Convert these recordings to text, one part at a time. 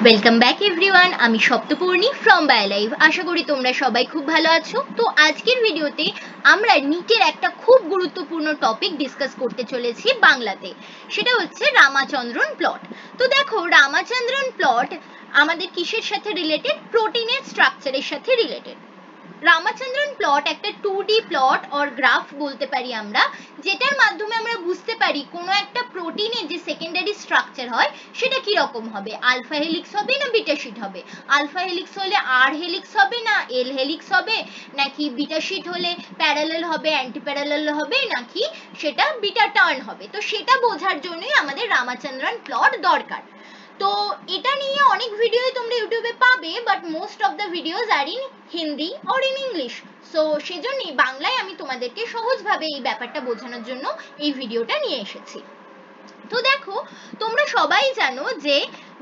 Welcome back everyone, আমি সপ্তপূর্ণি from বায়োলাইভ। আশা করি তোমরা সবাই খুব ভালো আছো। তো আজকের ভিডিওতে আমরা নিটের একটা খুব গুরুত্বপূর্ণ টপিক ডিসকাস করতে চলেছি বাংলাতে, সেটা হচ্ছে রামাচন্দ্রন প্লট। তো দেখো, রামাচন্দ্রন প্লট আমাদের কিসের সাথে রিলেটেড? প্রোটিনের স্ট্রাকচারের সাথে রিলেটেড। রামাচন্দ্রন প্লট একটা 2D প্লট অর গ্রাফ বলতে পারি আমরা, যেটার মাধ্যমে আমরা বুঝতে পারি কোনো একটা প্রোটিনের যে সেকেন্ডারি স্ট্রাকচার হয় সেটা কি রকম হবে, আলফা হেলিক্স হবে না বিটা শিট হবে, আলফা হেলিক্স হলে আর হেলিক্স হবে না এল হেলিক্স হবে, নাকি বিটা শিট হলে প্যারালাল হবে অ্যান্টি প্যারালাল হবে, নাকি সেটা বিটা টার্ন হবে। তো সেটা বোঝার জন্যই আমাদের রামাচন্দ্রন প্লট দরকার। তো এটা নিয়ে অনেক ভিডিও তোমরা ইউটিউবে পাবে, but most of the videos are in Hindi or in English. So সেজন্যই বাংলায় আমি তোমাদেরকে সহজভাবে এই ব্যাপারটা বোঝানোর জন্য এই ভিডিওটা নিয়ে এসেছি। তো দেখো, তোমরা সবাই জানো যে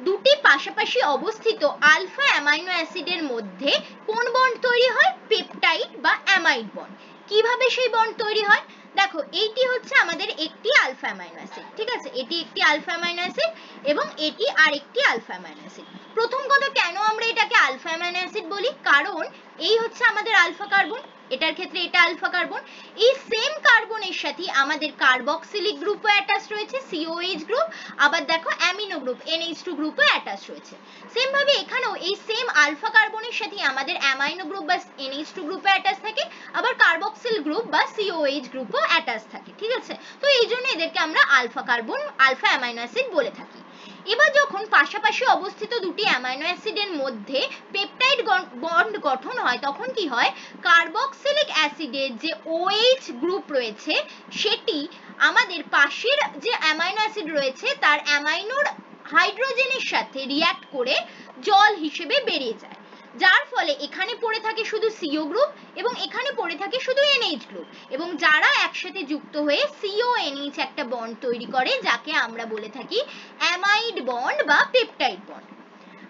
দুটি পাশাপাশি অবস্থিত আলফা অ্যামাইনো অ্যাসিডের মধ্যে কোন বন্ড তৈরি হয়? পেপটাইড বা অ্যামাইড বন্ড। কিভাবে সেই বন্ড তৈরি হয়? দেখো, এইটি হচ্ছে আমাদের একটি আলফা অ্যামাইনো অ্যাসিড, ঠিক আছে? এটি একটি আলফা অ্যামাইনো অ্যাসিড এবং এটি আরেকটি আলফা অ্যামাইনো অ্যাসিড। প্রথম কথা, কেন আমরা এটাকে আলফা অ্যামাইনো অ্যাসিড বলি? কারণ এই হচ্ছে আমাদের আলফা কার্বন, এটার ক্ষেত্রে এটা আলফা কার্বন। এই সেম কার্বনের সাথে আমাদের কার্বক্সিলিক গ্রুপও অ্যাটাচ রয়েছে, COH গ্রুপ। আবার দেখো, অ্যামিনো গ্রুপ NH2 গ্রুপও অ্যাটাচ রয়েছে। সেম ভাবে এখানেও এই সেম আলফা কার্বনের সাথে আমাদের অ্যামাইনো গ্রুপ বা NH2 গ্রুপও অ্যাটাচ থাকে, আবার কার্বক্সিল গ্রুপ বা COH গ্রুপও অ্যাটাচ থাকে, ঠিক আছে? তো এই জন্য এদেরকে আমরা alpha carbon, alpha amino acid বলে থাকি। এবার যখন পাশাপাশি অবস্থিত দুটি অ্যামাইনো অ্যাসিডের মধ্যে পেপটাইড বন্ড গঠন হয়, তখন কি হয়? কার্বক্সিলিক অ্যাসিডের যে OH গ্রুপ রয়েছে সেটি আমাদের পাশের যে অ্যামাইনো অ্যাসিড রয়েছে তার অ্যামাইনোর হাইড্রোজেনের সাথে রিঅ্যাক্ট করে জল হিসেবে বেরিয়ে যায়, যার ফলে এখানে পড়ে থাকে শুধু CO গ্রুপ এবং এখানে পড়ে থাকে শুধু NH গ্রুপ, এবং যারা একসাথে যুক্ত হয়ে CONH একটা বন্ড তৈরি করে, যাকে আমরা বলে থাকি অ্যামাইড বন্ড বা peptide bond.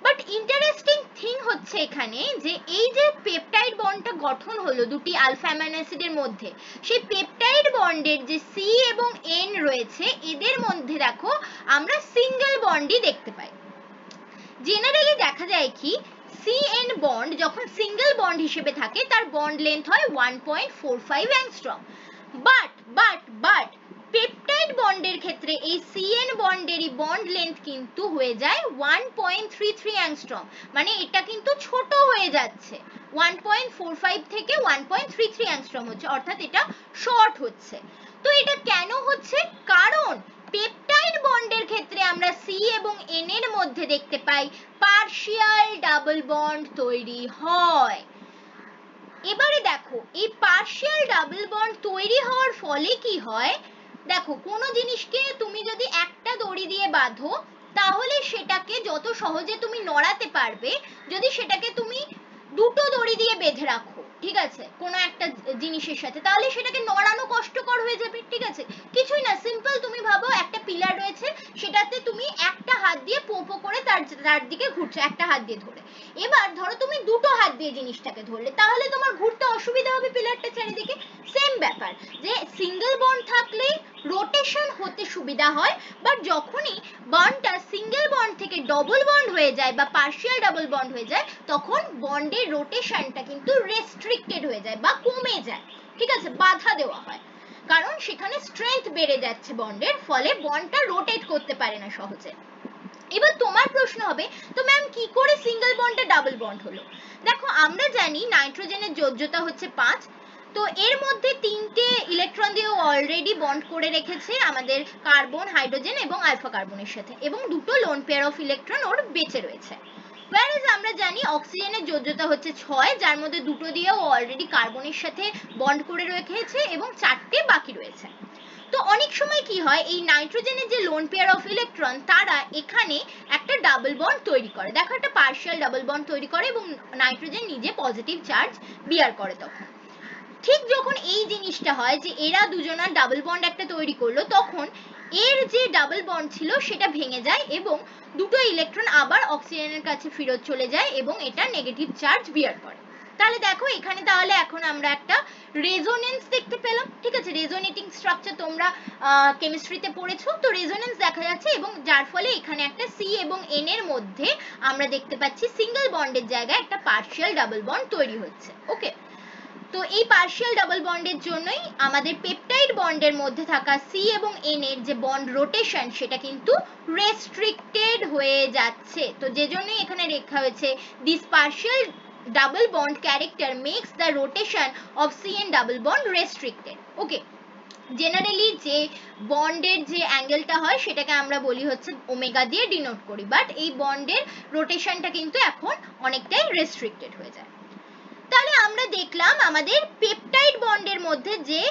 But interesting thing হচ্ছে এখানে যে এই যে পেপটাইড বন্ডটা গঠন হলো দুটি আলফা অ্যামাইনো অ্যাসিডের মধ্যে, সেই পেপটাইড বন্ডের যে C এবং N রয়েছে এদের মধ্যে দেখো আমরা সিঙ্গেল বন্ডই দেখতে পাই। জেনারেলি দেখা যায় কি, CN বন্ড যখন সিঙ্গেল বন্ড হিসেবে থাকে তার বন্ড লেন্থ হয় 1.45 অ্যাংস্ট্রম। বাট পেপটাইড বন্ডের ক্ষেত্রে এই CN বন্ডেরই বন্ড লেন্থ কিন্তু হয়ে যায় 1.33 অ্যাংস্ট্রম, মানে এটা কিন্তু ছোট হয়ে যাচ্ছে, 1.45 থেকে 1.33 অ্যাংস্ট্রম হচ্ছে, অর্থাৎ এটা শর্ট হচ্ছে। তো এটা কেন হচ্ছে? কারণ পেপটাইড বন্ডের ক্ষেত্রে আমরা C এবং N এর মধ্যে দেখতে পাই পার্শিয়াল ডাবল বন্ড তৈরি হয়। এবারে দেখো, এই পার্শিয়াল ডাবল বন্ড তৈরি হওয়ার ফলে কি হয়? দেখো, কোনো জিনিসকে তুমি যদি একটা দড়ি দিয়ে বাঁধো তাহলে সেটাকে যত সহজে তুমি নড়াতে পারবে, যদি সেটাকে তুমি দুটো দড়ি দিয়ে বেঁধে রাখো, ঠিক আছে, কোনো একটা জিনিসের সাথে, তাহলে সেটাকে নড়ানো কষ্টকর হয়ে যাবে, ঠিক আছে? কিছুই না, সিম্পল তুমি ভাবো একটা পিলার রয়েছে, সেটাতে তুমি একটা হাত দিয়ে পোপো করে তার দিকে ঘুরছো একটা হাত দিয়ে ধরে। এবার ধরো তুমি দুটো হাত দিয়ে জিনিসটাকে ধরলে, তাহলে তোমার ঘুরতে অসুবিধা হবে পিলারটা চারিদিকে। সেম ব্যাপার, যে সিঙ্গেল বন্ড থাকলে রোটেশন হতে সুবিধা হয়, বাট যখনই বন্ডটা সিঙ্গেল বন্ড থেকে ডবল বন্ড হয়ে যায় বা পার্শিয়াল ডাবল বন্ড হয়ে যায়, তখন বন্ডের রোটেশনটা কিন্তু রেস্ট্রিক্টেড হয়ে যায় বা কমে যায়, ঠিক আছে, বাধা দেওয়া হয়, কারণ সেখানে স্ট্রেংথ বেড়ে যাচ্ছে বন্ডের, ফলে বন্ডটা রোটেট করতে পারে না সহজে। এবার তোমার প্রশ্ন হবে, তো ম্যাম কি করে সিঙ্গেল বন্ডে ডাবল বন্ড হলো? দেখো, আমরা জানি নাইট্রোজেনের যোজ্যতা হচ্ছে 5, তো এর মধ্যে 3টে ইলেকট্রন দিয়ে অলরেডি বন্ড করে রেখেছে আমাদের কার্বন, হাইড্রোজেন এবং আলফা কার্বনের সাথে, এবং দুটো লোন পেয়ার অফ ইলেকট্রন ওর বেঁচে রয়েছে। whereas আমরা জানি অক্সিজেনের যোজ্যতা হচ্ছে 6, যার মধ্যে দুটো দিয়েও অলরেডি কার্বনের সাথে বন্ড করে রেখেছে এবং 4টে বাকি রয়েছে। তো অনেক সময় কি হয়, এই নাইট্রোজেনের যে লোন পেয়ার অফ ইলেকট্রন তারা এখানে একটা ডাবল বন্ড তৈরি করে, দেখো একটা পার্শিয়াল ডাবল বন্ড তৈরি করে এবং নাইট্রোজেন নিজে পজিটিভ চার্জ বিয়ার করে। তখন ঠিক যখন এই জিনিসটা হয় যে এরা দুজনা ডাবল বন্ড একটা তৈরি করলো, তখন এর যে ডাবল বন্ড ছিল সেটা ভেঙে যায় এবং দুটো ইলেকট্রন আবার অক্সিজেনের কাছে ফেরত চলে যায় এবং এটা নেগেটিভ চার্জ বিয়ার করে। তাহলে দেখো এখানে তাহলে এখন আমরা একটা রেজোনেন্স দেখতে পেলাম, ঠিক আছে। রেজোনেটিং স্ট্রাকচার তোমরা কেমিস্ট্রিতে পড়েছো, তো রেজোনেন্স দেখা যাচ্ছে এবং যার ফলে এখানে একটা সি এবং এন এর মধ্যে আমরা দেখতে পাচ্ছি সিঙ্গেল বন্ডের জায়গায় একটা পার্শিয়াল ডাবল বন্ড তৈরি হচ্ছে। ওকে, তো এই পার্শিয়াল ডাবল বন্ডের জন্যই আমাদের পেপটাইড বন্ডের মধ্যে থাকা সি এবং এন এর যে বন্ড রোটেশন সেটা কিন্তু রেস্ট্রিক্টেড হয়ে যাচ্ছে। তো যে জন্যই এখানে লেখা হয়েছে this partial double bond character makes the rotation of CN double bond restricted. Okay, generally যে বন্ডের যে অ্যাঙ্গেলটা হয় সেটাকে আমরা বলি হচ্ছে ওমেগা দিয়ে ডিনোট করি, বাট এই বন্ডের রোটেশনটা কিন্তু এখন অনেকটাই রেস্ট্রিক্টেড হয়ে যায়। তাহলে আমরা দেখলাম আমাদের পেপটাইড বন্ডের মধ্যে যে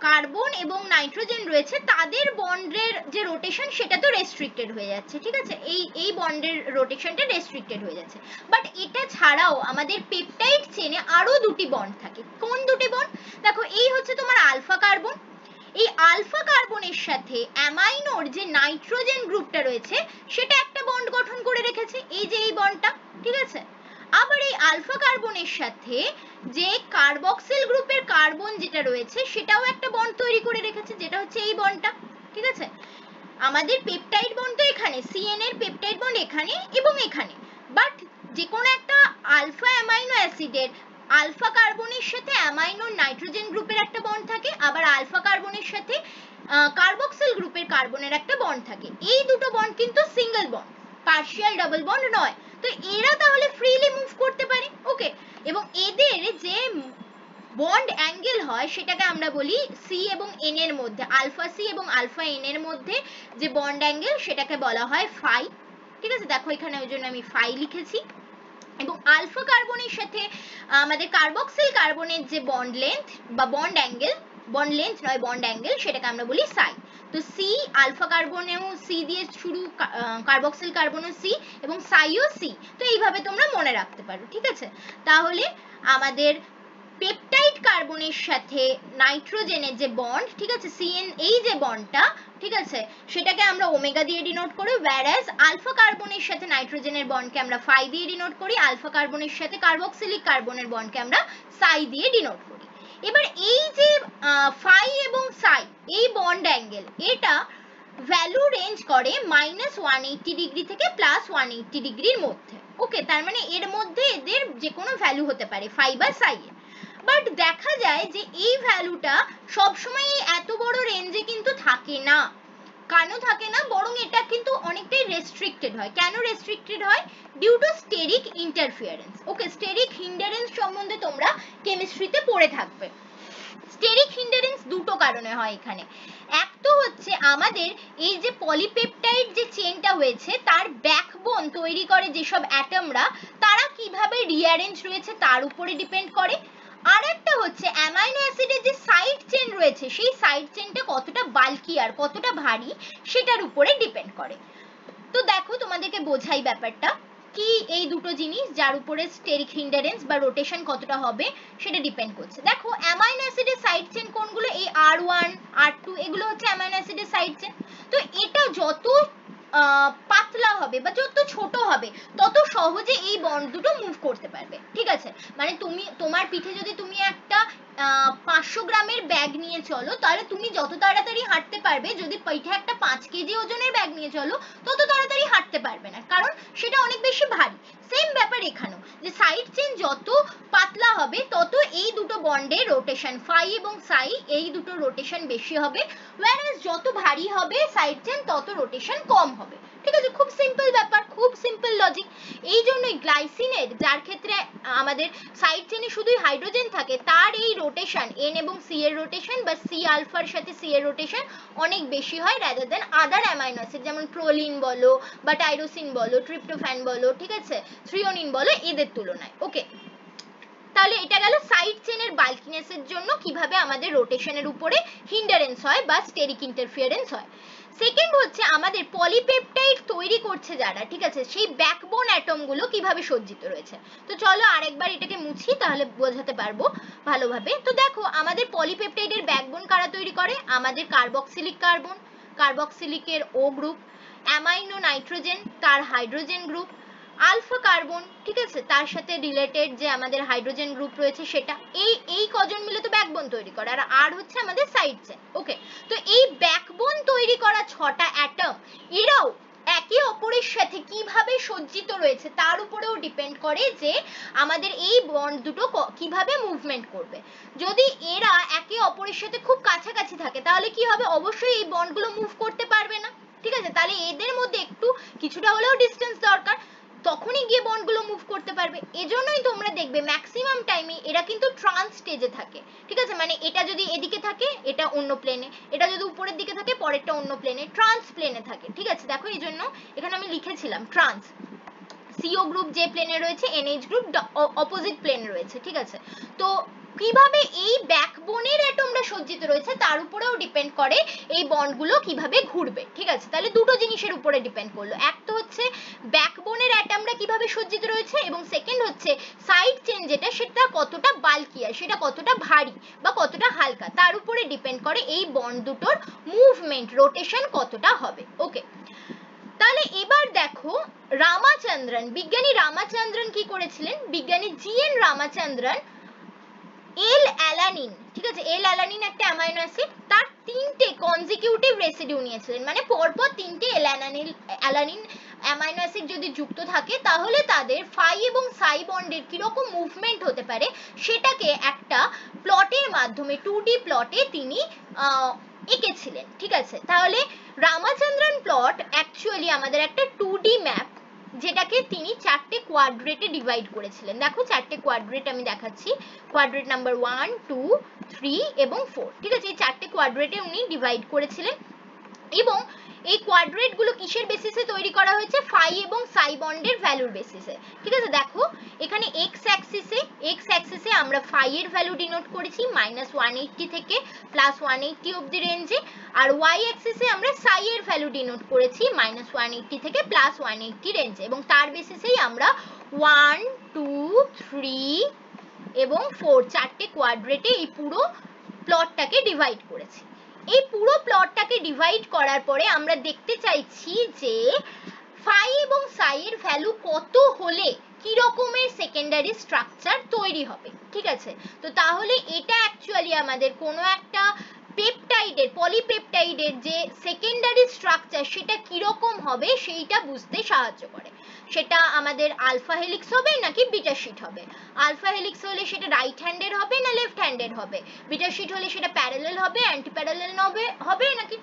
কার্বন এবং নাইট্রোজেন রয়েছে তাদের বন্ডের যে রোটেশন সেটা তো রেস্ট্রিক্টেড হয়ে যাচ্ছে, ঠিক আছে। এই বন্ডের রোটেশনটা রেস্ট্রিক্টেড হয়ে যাচ্ছে, বাট এটা ছাড়াও আমাদের পেপটাইড চেনে আরো দুটি বন্ড থাকে। কোন দুটি বন্ড? দেখো, এই হচ্ছে তোমার আলফা কার্বন, এই আলফা কার্বনের সাথে অ্যামাইনোর যে নাইট্রোজেন গ্রুপটা রয়েছে সেটা একটা বন্ড গঠন করে রেখেছে, এই যে এই বন্ডটা, ঠিক আছে। আবার এই আলফা কার্বনের সাথে যে কার্বক্সিল গ্রুপের কার্বন যেটা রয়েছে সেটাও একটা বন্ড তৈরি করে রেখেছে, যেটা হচ্ছে এই বন্ডটা, ঠিক আছে। আমাদের পেপটাইড বন্ড তো এখানে, সিএন এর পেপটাইড বন্ড এখানে এবং এখানে, বাট যে কোনো একটা আলফা অ্যামাইনো অ্যাসিডের আলফা কার্বনের সাথে অ্যামাইনোর নাইট্রোজেন গ্রুপের একটা বন্ড থাকে, আবার আলফা কার্বনের সাথে কার্বক্সিল গ্রুপের কার্বনের একটা বন্ড থাকে। এই দুটো বন্ড কিন্তু single bond, partial double bond নয়। তো এরা তাহলে ফ্রিলি মুভ করতে পারে। ওকে, এবং এদের যে বন্ড অ্যাঙ্গেল হয় সেটাকে আমরা বলি সি এবং এন এর মধ্যে, আলফা সি এবং আলফা এন এর মধ্যে যে বন্ড অ্যাঙ্গেল সেটাকে বলা হয় ফাই, ঠিক আছে। দেখো এখানে ওই জন্য আমি ফাই লিখেছি। এবং আলফা কার্বনের সাথে আমাদের কার্বক্সিল কার্বনের যে বন্ড লেন্থ বা বন্ড অ্যাঙ্গেল, বন্ড লেন্থ নয় বন্ড অ্যাঙ্গেল, সেটাকে আমরা বলি সাই। তো সি, আলফা কার্বনেও সি দিয়ে শুরু, কার্বক্সিল কার্বনও সি এবং সাইও সি। তো এইভাবে তোমরা মনে রাখতে পারো, ঠিক আছে। তাহলে আমাদের পেপটাইড কার্বনের সাথে নাইট্রোজেনের যে বন্ড, ঠিক আছে, সিএন, এই যে বন্ডটা, ঠিক আছে, সেটাকে আমরা ওমেগা দিয়ে ডিনোট করি, whereas আলফা কার্বনের সাথে নাইট্রোজেনের বন্ডকে আমরা ফাই দিয়ে ডিনোট করি, আলফা কার্বনের সাথে কার্বক্সিলিক কার্বনের বন্ডকে আমরা সাই দিয়ে ডিনোট করি। এবার এই যে ফাই এবং সাই, এই বন্ড অ্যাঙ্গেল, এটা ভ্যালু রেঞ্জ করে -180 ডিগ্রি থেকে +180 ডিগ্রির মধ্যে। ওকে, তার মানে এর মধ্যে এদের যে কোনো ভ্যালু হতে পারে ফাই বা সাই এর। বাট দেখা যায় যে এই ভ্যালুটা সবসময় এত বড় রেঞ্জে কিন্তু থাকে না। কেন থাকে না? বরং এটা কিন্তু অনেকটাই রেস্ট্রিক্টেড হয়। কেন রেস্ট্রিক্টেড হয়? Due to steric interference. Okay, steric hindrance সম্বন্ধে তোমরা কেমিস্ট্রিতে পড়ে থাকবে। স্টেরিক হিন্ডারেন্স দুটো কারণে হয় এখানে। এক তো হচ্ছে আমাদের এই যে পলিপেপটাইড যে চেনটা হয়েছে তার ব্যাকবোন তৈরি করে যেসব অ্যাটমরা, তারা কিভাবে রিঅ্যারেঞ্জ রয়েছে তার উপরে ডিপেন্ড করে। আর একটা হচ্ছে অ্যামাইনো অ্যাসিডের যে সাইড চেন রয়েছে সেই সাইড চেনটা কতটা বাল্কি আর কতটা ভারী সেটার উপরে ডিপেন্ড করে। তো দেখো তোমাদেরকে বোঝাই ব্যাপারটা কি, এই দুটো জিনিস যার উপরে স্টেরিক হিন্ডারেন্স বা রোটেশন কতটা হবে সেটা ডিপেন্ড করছে। দেখো অ্যামাইনো অ্যাসিডের সাইড চেন কোনগুলো? এই R1 R2 এগুলো হচ্ছে অ্যামাইনো অ্যাসিডের সাইড চেন। তো এটা যত পাতলা হবে বা যত ছোট হবে তত সহজে এই বন্ড দুটো মুভ করতে পারবে, ঠিক আছে। মানে তুমি তোমার পিঠে যদি তুমি একটা 500 গ্রামের ব্যাগ নিয়ে চলো, তাহলে তুমি যত তাড়াতাড়ি হাঁটতে পারবে, যদি পিঠে একটা 5 কেজি ওজনের ব্যাগ নিয়ে চলো তত তাড়াতাড়ি হাঁটতে পারবে না, কারণ সেটা অনেক বেশি ভারী। সেম ব্যাপার এখানেও, যে সাইড চেন যত পাতলা হবে তত এই দুটো বন্ডের রোটেশন, ফাই এবং সাই, এই দুটো রোটেশন বেশি হবে, whereas যত ভারী হবে সাইড চেন তত রোটেশন কম হবে, ঠিক আছে। খুব সিম্পল ব্যাপার, খুব সিম্পল লজিক। এই জন্যই গ্লাইসিনের, যার ক্ষেত্রে আমাদের সাইড চেনে শুধুই হাইড্রোজেন থাকে, তার এই রোটেশন এন এবং সি এর রোটেশন বা সি আলফার সাথে সি এর রোটেশন অনেক বেশি হয় রাদার দেন আদার অ্যামাইনো অ্যাসিড, যেমন প্রোলিন বলো বা টাইরোসিন বলো, ট্রিপ্টোফ্যান বলো, ঠিক আছে, থ্রিওনিন বলো, এদের তুলনায়। ওকে, তাহলে এটা গেল সাইড চেনের বাল্কিনেসের জন্য কিভাবে আমাদের রোটেশনের উপরে হিন্ডারেন্স হয় বা স্টেরিক ইন্টারফিয়ারেন্স হয়। সেকেন্ড হচ্ছে আমাদের পলিপেপটাইড তৈরি করছে যারা, ঠিক আছে, সেই ব্যাকবোন অ্যাটম গুলো কিভাবে সজ্জিত রয়েছে। তো চলো আরেকবার এটাকে মুছি, তাহলে বোঝাতে পারবো ভালোভাবে। তো দেখো আমাদের পলিপেপটাইডের ব্যাকবোন কারা তৈরি করে? আমাদের কার্বক্সিলিক কার্বন, কার্বক্সিলিকের ও গ্রুপ, অ্যামাইনো নাইট্রোজেন তার হাইড্রোজেন গ্রুপ, আলফা কার্বন, ঠিক আছে, তার সাথে রিলেটেড যে আমাদের হাইড্রোজেন গ্রুপ রয়েছে সেটা, এই কজন মিলে তো ব্যাকবোন তৈরি করে, আর হচ্ছে আমাদের সাইড চেন। ওকে, তো এই ব্যাকবোন তৈরি করা 6টা অ্যাটম, এরাও একে অপরের সাথে কিভাবে সজ্জিত রয়েছে তার উপরেও ডিপেন্ড করে যে আমাদের এই বন্ড দুটো কিভাবে মুভমেন্ট করবে। যদি এরা একে অপরের সাথে খুব কাছাকাছি থাকে তাহলে কি হবে, অবশ্যই এই বন্ডগুলো মুভ করতে পারবে না, ঠিক আছে, তাহলে এদের মধ্যে একটু কিছুটা হলেও ডিস্টেন্স দরকার, তখনই গিয়ে বন্ডগুলো মুভ করতে পারবে। এজন্যই তোমরা দেখবে ম্যাক্সিমাম টাইমে এরা কিন্তু ট্রান্স স্টেজে থাকে, ঠিক আছে, মানে এটা যদি এদিকে থাকে এটা অন্য প্লেনে, এটা যদি উপরের দিকে থাকে পরেরটা অন্য প্লেনে, ট্রান্স প্লেনে থাকে, ঠিক আছে। দেখো এই জন্য এখানে আমি লিখেছিলাম ট্রান্স, সিও গ্রুপ যে প্লেনে রয়েছে, এনএইচ গ্রুপ অপোজিট প্লেনে রয়েছে, ঠিক আছে। তো কিভাবে এই ব্যাকবোনের অ্যাটমরা সজ্জিত রয়েছে তার উপরেও ডিপেন্ড করে এই বন্ডগুলো কিভাবে ঘুরবে, ঠিক আছে। তাহলে দুটো জিনিসের উপরে ডিপেন্ড করলো, এক তো হচ্ছে ব্যাকবোনের অ্যাটমরা কিভাবে সজ্জিত রয়েছে, এবং সেকেন্ড হচ্ছে সাইড চেন যেটা, সেটা কতটা বাল্কিয়ার, সেটা কতটা ভারী বা কতটা হালকা, তার উপরে ডিপেন্ড করে এই বন্ড দুটোর মুভমেন্ট, রোটেশন কতটা হবে। ওকে, তাহলে এবার দেখো রামাচন্দ্রন, বিজ্ঞানী রামাচন্দ্রন কি করেছিলেন, বিজ্ঞানী জিএন রামাচন্দ্রন এল অ্যালানিন, ঠিক আছে, এল অ্যালানিন একটা অ্যামাইনো অ্যাসিড, তার 3টে কনজিকিউটিভ রেসিডিউ নিয়েছিলেন, মানে পরপর 3টে এল অ্যালানিন অ্যামাইনো অ্যাসিড যদি যুক্ত থাকে তাহলে তাদের ফাই এবং সাই বন্ডের কিরকম মুভমেন্ট হতে পারে সেটাকে একটা প্লটের মাধ্যমে 2D প্লটে তিনি এঁকেছিলেন, ঠিক আছে। তাহলে রামাচন্দ্রন প্লট অ্যাকচুয়ালি আমাদের একটা 2D ম্যাপ, যেটাকে তিনি 4টে কোয়াড্রেটে ডিভাইড করেছিলেন। দেখো 4টে কোয়াড্রেট আমি দেখাচ্ছি, কোয়াড্রেট নাম্বার 1, 2, 3 এবং 4, ঠিক আছে, এই 4টে কোয়াড্রেটে উনি ডিভাইড করেছিলেন, এবং এই কোয়াড্রেট গুলো কিসের বেসিসে তৈরি করা হয়েছে, ফাই এবং সাই বন্ডের ভ্যালুর বেসিসে, ঠিক আছে। দেখো এখানে এক্স অ্যাক্সিসে আমরা ফাই এর ভ্যালু ডিনোট করেছি -180 থেকে +180 অবধি রেঞ্জে, আর ওয়াই অ্যাক্সিসে আমরা সাই এর ভ্যালু ডিনোট করেছি -180 থেকে +180 রেঞ্জে, এবং তার বেসিসেই আমরা 1, 2, 3 এবং 4 4টে কোয়াড্রেটে এই পুরো প্লটটাকে ডিভাইড করেছি। এই পুরো প্লটটাকে ডিভাইড করার পরে আমরা দেখতে চাইছি যে ফাই এবং সাই এর ভ্যালু কত হলে কি রকমের সেকেন্ডারি স্ট্রাকচার তৈরি হবে, ঠিক আছে। তো তাহলে এটা অ্যাকচুয়ালি আমাদের কোনো একটা পেপটাইডের, পলিপেপটাইডের যে সেকেন্ডারি স্ট্রাকচার সেটা কিরকম হবে সেইটা বুঝতে সাহায্য করে। সেটা আমাদের আলফা হেলিক্স হবে নাকি বিটা শিট হবে, আলফা হেলিক্স হলে সেটা রাইট হ্যান্ডেড হবে না লেফট হ্যান্ডেড হবে, বিটা শিট হলে সেটা প্যারালাল হবে, অ্যান্টি প্যারালাল হবে নাকি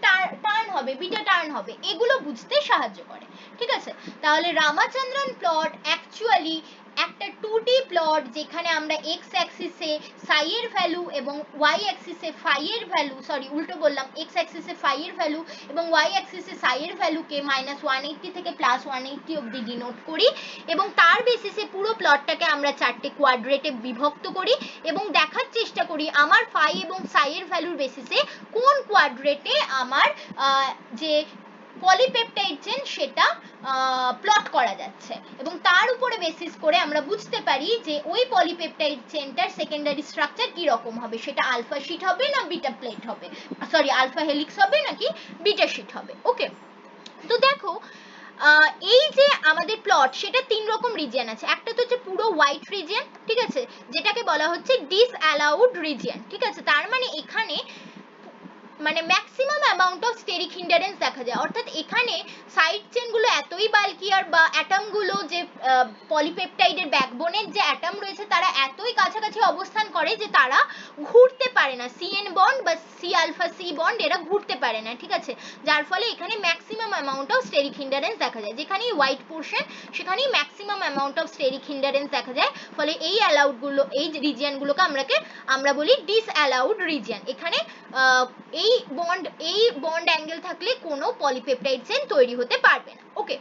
টার্ন হবে, বিটা টার্ন হবে, এগুলো বুঝতে সাহায্য করে, ঠিক আছে। তাহলে রামাচন্দ্রন প্লট অ্যাকচুয়ালি একটা 2D প্লট, যেখানে আমরা এক্স অ্যাক্সিসে সাই এর ভ্যালু এবং ওয়াই অ্যাক্সিসে ফাই এর ভ্যালু, সরি উল্টো বললাম, এক্স অ্যাক্সিসে ফাই এর ভ্যালু এবং ওয়াই অ্যাক্সিসে সাই এর ভ্যালুকে -180 থেকে +180 অবধি ডিনোট করি, এবং তার বেসিসে পুরো প্লটটাকে আমরা 4টে কোয়াড্রেটে বিভক্ত করি এবং দেখার চেষ্টা করি আমার ফাই এবং সাই এর ভ্যালুর বেসিসে কোন কোয়াড্রেটে আমার যে পলিপেপটাইড চেন সেটা প্লট করা যাচ্ছে, এবং তার উপরে বেসিস করে আমরা বুঝতে পারি যে ওই পলিপেপটাইড চেনটার সেকেন্ডারি স্ট্রাকচার কি রকম হবে, সেটা আলফা শিট হবে না বিটা প্লেট হবে, সরি আলফা হেলিক্স হবে নাকি বিটা শিট হবে। ওকে, তো দেখো এই যে আমাদের প্লট সেটা 3 রকম রিজিয়ন আছে, একটা তো হচ্ছে পুরো হোয়াইট রিজিয়ন, ঠিক আছে, যেটাকে বলা হচ্ছে ডিসঅ্যালাউড রিজিয়ন, ঠিক আছে, তার মানে এখানে মানে ম্যাক্সিমাম অ্যামাউন্ট অফ স্টেরিক হিন্ডারেন্স দেখা যায়, অর্থাৎ এখানে সাইড চেনগুলো এতই বাল্কিয়ার বা অ্যাটমগুলো যে পলিপেপটাইডের ব্যাকবোনের যে অ্যাটম রয়েছে তারা এতই কাছাকাছি অবস্থান করে যে তারা ঘুরতে পারে না, সিএন বন্ড বা সি আলফা সি বন্ড এরা ঘুরতে পারে না, ঠিক আছে, যার ফলে এখানে ম্যাক্সিমাম অ্যামাউন্ট অফ স্টেরিক হিন্ডারেন্স দেখা যায়, যেখানেই হোয়াইট পোর্শন সেখানেই ম্যাক্সিমাম অ্যামাউন্ট অফ স্টেরিক হিন্ডারেন্স দেখা যায়, ফলে এই অ্যালাউডগুলো, এই রিজিয়নগুলোকে আমরা বলি ডিসঅ্যালাউড রিজিয়ন। এখানে এই বন্ড অ্যাঙ্গেল থাকলে কোনো পলিপেপটাইড চেন তৈরি হতে পারবে না। ওকে,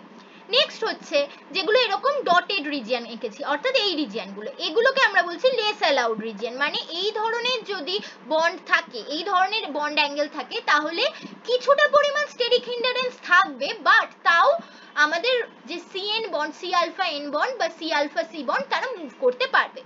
নেক্সট হচ্ছে যেগুলো এরকম ডটেড রিজিয়ন এঁকেছি, অর্থাৎ এই রিজিয়নগুলো, এগুলোকে আমরা বলছি লেস অ্যালাউড রিজিয়ন, মানে এই ধরনের যদি বন্ড থাকে, এই ধরনের বন্ড অ্যাঙ্গেল থাকে তাহলে কিছুটা পরিমাণ স্টেরিক হিন্ডারেন্স থাকবে, বাট তাও আমাদের যে CN bond, C alpha N bond বা সি আলফা সি বন্ড তারা মুভ করতে পারবে,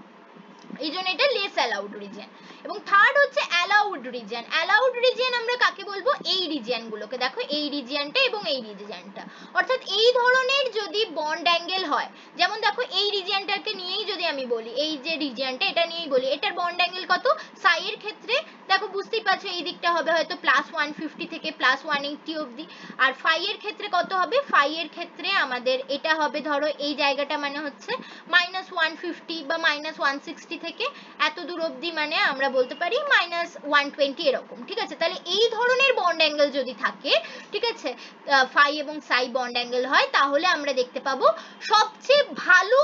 এই জন্য এটা লেস অ্যালাউড রিজিয়ন। এবং থার্ড হচ্ছে অ্যালাউড রিজিয়ন। অ্যালাউড রিজিয়ন আমরা কাকে বলবো, এই রিজিয়নগুলোকে, দেখো এই রিজিয়নটা এবং এই রিজিয়নটা, অর্থাৎ এই ধরনের যদি বন্ড অ্যাঙ্গেল হয় যেমন দেখো এই রিজিয়নটাকে নিয়েই যদি আমি বলি, এই যে রিজিয়নটা এটা নিয়েই বলি, এটার বন্ড অ্যাঙ্গেল কত? সাই এর ক্ষেত্রে দেখো বুঝতেই পারছো এই দিকটা হবে হয়তো +150 থেকে +180 অবধি, আর ফাই এর ক্ষেত্রে কত হবে? ফাই এর ক্ষেত্রে আমাদের এটা হবে ধরো এই জায়গাটা মানে হচ্ছে -150 বা -160 থেকে এত দূর অবধি, মানে আমরা বলতে পারি -120 এরকম, ঠিক আছে? তাহলে এই ধরনের বন্ড অ্যাঙ্গেল যদি থাকে, ঠিক আছে, ফাই এবং সাই বন্ড অ্যাঙ্গেল হয়, তাহলে আমরা দেখতে পাবো সবচেয়ে ভালো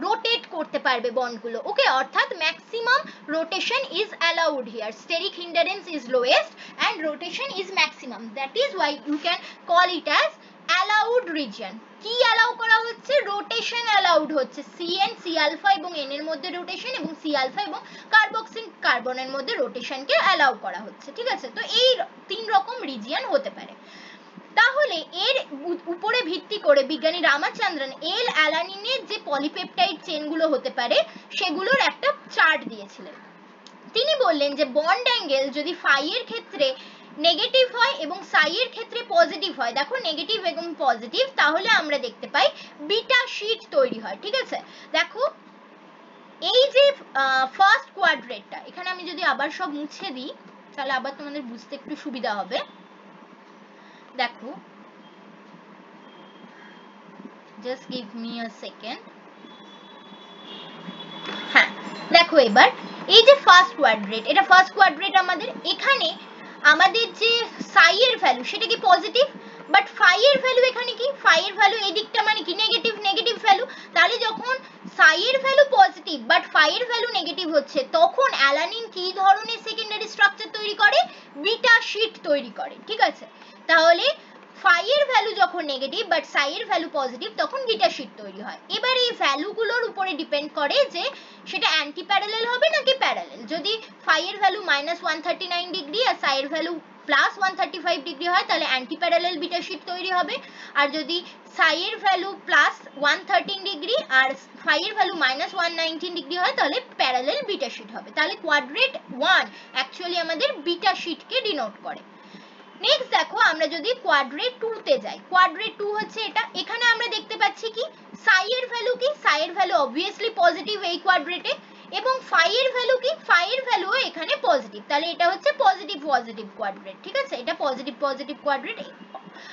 রোটেট করতে পারবে বন্ডগুলো, ওকে? অর্থাৎ maximum rotation is allowed here, steric hindrance is lowest and rotation is maximum, that is why you can call it as allowed region. কি অ্যালাউ করা হচ্ছে? রোটেশন অ্যালাউড হচ্ছে, CN C আলফা এবং N এর মধ্যে rotation, এবং C alpha এবং carboxyl কার্বনের মধ্যে রোটেশনকে অ্যালাউ করা হচ্ছে, ঠিক আছে? তো এই 3 রকম রিজিয়ন হতে পারে। তাহলে এর উপরে ভিত্তি করে বিজ্ঞানী রামাচন্দ্রন এল অ্যালানিনের যে পলিপেপটাইড চেনগুলো হতে পারে সেগুলোর একটা চার্ট দিয়েছিলেন। তিনি বললেন যে বন্ড অ্যাঙ্গেল যদি ফাই এর ক্ষেত্রে নেগেটিভ হয় এবং সাই এর ক্ষেত্রে পজিটিভ হয়, দেখো নেগেটিভ এবং পজিটিভ, তাহলে আমরা দেখতে পাই বিটা শীট তৈরি হয়, ঠিক আছে? দেখো এই যে ফার্স্ট কোয়াড্রেটটা, এখানে আমি যদি আবার সব মুছে দিই তাহলে আবার তোমাদের বুঝতে একটু সুবিধা হবে। দেখো, just give me a second. হ্যাঁ, দেখো এবার এই যে ফার্স্ট কোয়াড্রেট, এটা ফার্স্ট কোয়াড্রেট আমাদের, এখানে আমাদের যে সাই এর ভ্যালু সেটা কি পজিটিভ, বাট ফাই এর ভ্যালু এখানে কি? ফাই এর ভ্যালু এই দিকটা মানে কি? Negative, negative value. তাহলে যখন সাই এর ভ্যালু পজিটিভ বাট ফাই এর ভ্যালু নেগেটিভ হচ্ছে, তখন অ্যালানিন কি ধরনের সেকেন্ডারি স্ট্রাকচার তৈরি করে? বিটা শীট তৈরি করে, ঠিক আছে? তাহলে ফাই এর ভ্যালু যখন নেগেটিভ বাট সাই এর ভ্যালু পজিটিভ, তখন বিটা শীট তৈরি হয়। এবার এই ভ্যালুগুলোর উপরে ডিপেন্ড করে যে সেটা অ্যান্টি প্যারালেল হবে নাকি প্যারালেল। যদি ফাই এর ভ্যালু -139 ডিগ্রি আর সাই এর ভ্যালু +135 ডিগ্রি হয়, তাহলে অ্যান্টি প্যারালেল বিটা শীট তৈরি হবে। আর যদি সাই এর ভ্যালু +113 ডিগ্রি আর ফাই এর ভ্যালু -119 ডিগ্রি হয়, তাহলে প্যারালেল বিটা শীট হবে। তাহলে কোয়াড্রেট 1 অ্যাকচুয়ালি আমাদের বিটা শীটকে ডিনোট করে। নেক্সট দেখো, আমরা যদি কোয়াড্রেট 2 তে যাই, কোয়াড্রেট 2 হচ্ছে এটা। এখানে আমরা দেখতে পাচ্ছি কি? সাই এর ভ্যালু কি? সাই এর ভ্যালু অবভিয়াসলি পজিটিভ এই কোয়াড্রেটে, এবং ফাই এর ভ্যালু কি? ফাই এর ভ্যালু এখানে পজিটিভ, তাহলে এটা হচ্ছে পজিটিভ পজিটিভ কোয়াড্রেট, ঠিক আছে? এটা পজিটিভ পজিটিভ কোয়াড্রেট,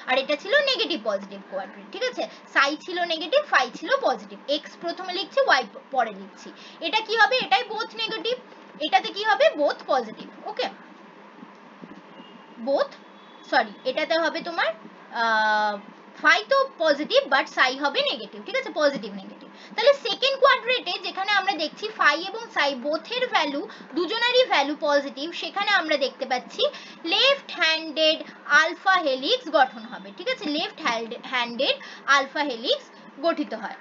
আর এটা ছিল নেগেটিভ পজিটিভ কোয়াড্রেট, ঠিক আছে? সাই ছিল নেগেটিভ, ফাই ছিল পজিটিভ, এক্স প্রথমে লিখছি, ওয়াই পরে লিখছি। এটা কি হবে? এটাই বোথ নেগেটিভ, এটাতে কি হবে? বোথ পজিটিভ, ওকে? বোথ, সরি, এটাতে হবে তোমার ফাই তো পজিটিভ বাট সাই হবে নেগেটিভ, ঠিক আছে? Positive negative. তাহলে সেকেন্ড কোয়াড্রেটে যেখানে আমরা দেখছি ফাই এবং সাই বোথের ভ্যালু, দুজনেরই ভ্যালু পজিটিভ, সেখানে আমরা দেখতে পাচ্ছি লেফট হ্যান্ডেড আলফা হেলিক্স গঠন হবে, ঠিক আছে? লেফট হ্যান্ডেড আলফা হেলিক্স গঠিত হয়।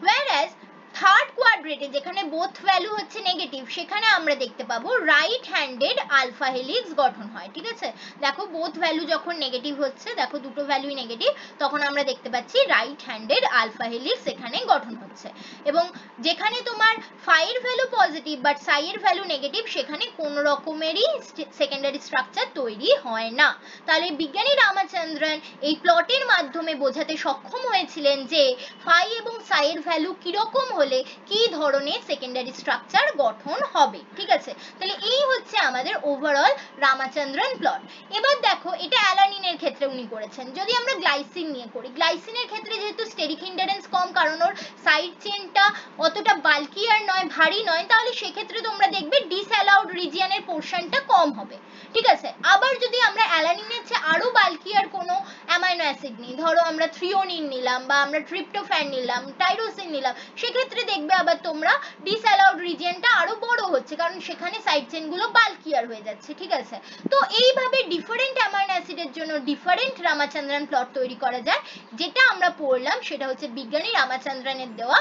whereas থার্ড কোয়াড্রেটে যেখানে বোথ ভ্যালু হচ্ছে নেগেটিভ, সেখানে আমরা দেখতে পাবো রাইট হ্যান্ডেড আলফা হেলিক্স গঠন হয়, ঠিক আছে? দেখো বোথ ভ্যালু যখন নেগেটিভ হচ্ছে, দেখো দুটো ভ্যালুই নেগেটিভ, তখন আমরা দেখতে পাচ্ছি রাইট হ্যান্ডেড আলফা হেলিক্স এখানে গঠন হচ্ছে। এবং যেখানে তোমার ফাই এর ভ্যালু পজিটিভ বাট সাই এর ভ্যালু নেগেটিভ, সেখানে কোন রকমেরই সেকেন্ডারি স্ট্রাকচার তৈরি হয় না। তাহলে বিজ্ঞানী রামাচন্দ্রন এই প্লটের মাধ্যমে বোঝাতে সক্ষম হয়েছিলেন যে ফাই এবং সাই এর ভ্যালু কিরকম হলে কি ধরনের সেকেন্ডারি স্ট্রাকচার গঠন হবে, ঠিক আছে? তাহলে এই হচ্ছে আমাদের ওভারঅল রামাচন্দ্রন প্লট। এবার দেখো, এটা অ্যালানিনের ক্ষেত্রে উনি করেছেন। যদি আমরা গ্লাইসিন নিয়ে করি, গ্লাইসিনের ক্ষেত্রে যেহেতু স্টেরিক হিন্ডারেন্স কম, কারণ ওর সাইড চেনটা অতটা বাল্কি আর নয়, ভারী নয়, তাহলে সেক্ষেত্রে তোমরা দেখবে ডিসঅ্যালাউড রিজিয়নের পোরশনটা কম হবে, ঠিক আছে? আবার যদি আমরা অ্যালানিনের চেয়ে আরো বাল্কি আর কোনো অ্যামাইনো অ্যাসিড নিই, ধরো আমরা থ্রিওনিন নিলাম বা আমরা ট্রিপ্টোফ্যান নিলাম, টাইরোসিন নিলাম, সেক্ষেত্রে দেখবে আবার তোমরা ডিসঅ্যালাউড রিজিয়নটা আরো বড় হচ্ছে, কারণ সেখানে সাইড চেনগুলো বাল্কিয়ার হয়ে যাচ্ছে, ঠিক আছে? তো এইভাবে ডিফারেন্ট অ্যামাইনো অ্যাসিডের জন্য ডিফারেন্ট রামাচন্দ্রন প্লট তৈরি করা যায়। যেটা আমরা পড়লাম সেটা হচ্ছে বিজ্ঞানী রামাচন্দ্রনের দেওয়া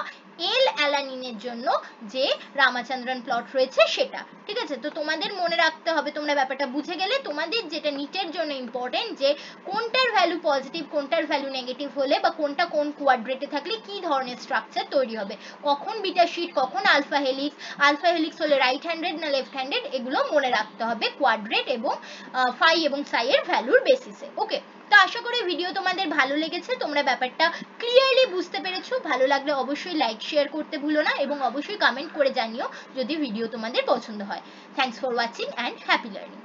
এল অ্যালানিনের জন্য যে রামাচন্দ্রন প্লট রয়েছে সেটা। ঠিক আছে, তো তোমাদের মনে রাখতে হবে, তোমরা ব্যাপারটা বুঝে গেলে তোমাদের যেটা নিটের জন্য ইম্পর্টেন্ট যে কোনটার ভ্যালু পজিটিভ কোনটার ভ্যালু নেগেটিভ হলে বা কোনটা কোন কোয়াড্রেটে থাকলে কি ধরনের স্ট্রাকচার তৈরি হবে, কখন বিটা শিট কখন আলফা হেলিক্স হলে রাইট হ্যান্ডেড না লেফট হ্যান্ডেড, এগুলো মনে রাখতে হবে কোয়াড্রেট এবং ফাই এবং সাই এর ভ্যালুর বেসিসে। ওকে, তো আশা করি ভিডিও তোমাদের ভালো লেগেছে, তোমরা ব্যাপারটা ক্লিয়ারলি বুঝতে পেরেছো। ভালো লাগলে অবশ্যই লাইক শেয়ার করতে ভুলো না এবং অবশ্যই কমেন্ট করে জানিও যদি ভিডিও তোমাদের পছন্দ হয়। Thanks for watching and happy learning.